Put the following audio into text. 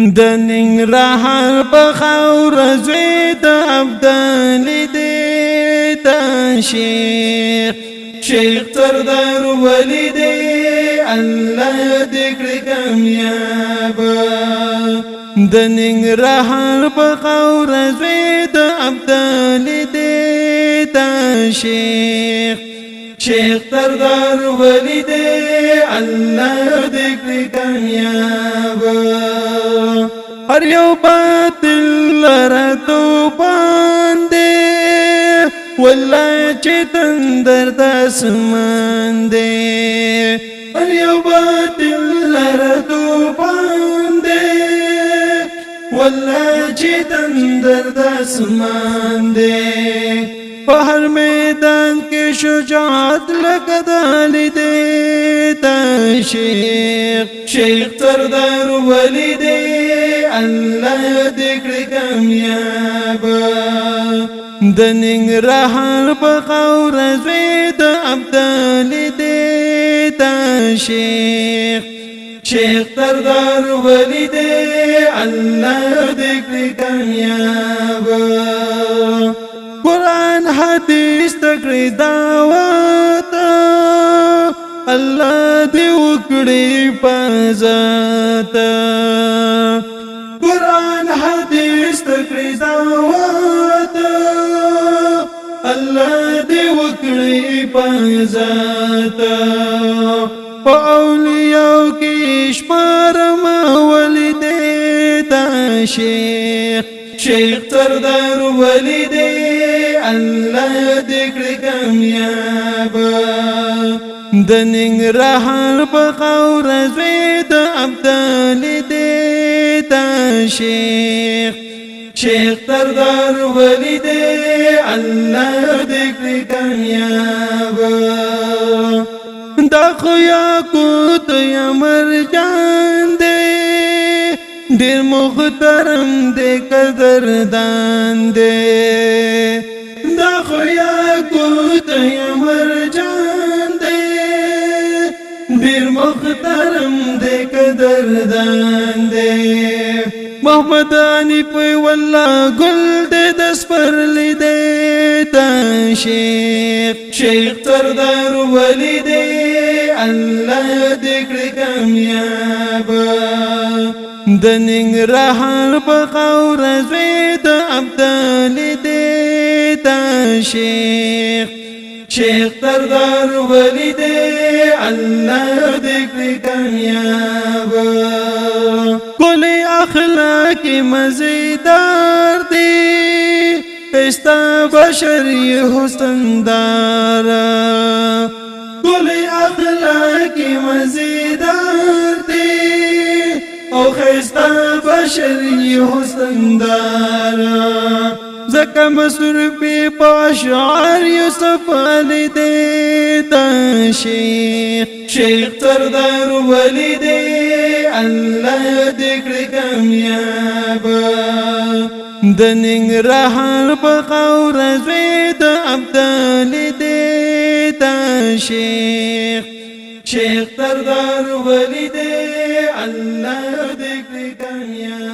د ننګرهار په خاوره زوی د ابدالي دی د شیخ سردار ولی دی الله دې کړي کامیاب د ننګرهار په خاوره زوی د ابدالي دی د شیخ سردار ولی دی الله دې کړي کامیاب هر یو باطل لره توبان دی والله چې تندر د اسمان دی هر یو باطل لره توبان دی والله چې تندر د اسمان دی په هر میدان کې شجاعت لکه دالی دی دا شیخ سردار ولی دی الله دې کړي کامیاب د ننګرهار په خاوره زوی د ابدالي دی دا شیخ سردار ولی دی الله دې کړي کامیاب قرآن حدیث تکړی دعوت الله دې وکړي پزات قرآن حدیث تکړی دعوت الله دې وکړي پزات په اولیاء کې شمار ما ولید دا شیخ سردار ولی دی الله دې کړي کامیاب د ننګرهار په خاوره زوی د ابدالي دی د شیخ سردار ولی دی الله دې کړي کامیاب دا خو یاقوت یمر جان دی ډېر محترم دی قدردان دی دا خو یاقوت یمر جان دی ډېر محترم دی قدردان دی محمد حنیف والله ګل دی د سپرلی دی دا شیخ سردار ولی دی الله دې کړي کامیاب د ننګرهار په خاوره زوی د ابدالي دی دا شیخ سردار ولی دی الله دې کړي کامیاب کل اخلاق مزیدار دی پستا بشری حسن دار کل اخلاق مزیدار دی او خیستا بشری حسن دار زکا مصرفی پاشعار یوسف علی دی دا شیخ سردار ولی دی الله دې کړي کامیاب د ننګرهار په خاوره زوی د ابدالي دی دا شیخ سردار ولی دی الله دې کړي کامیاب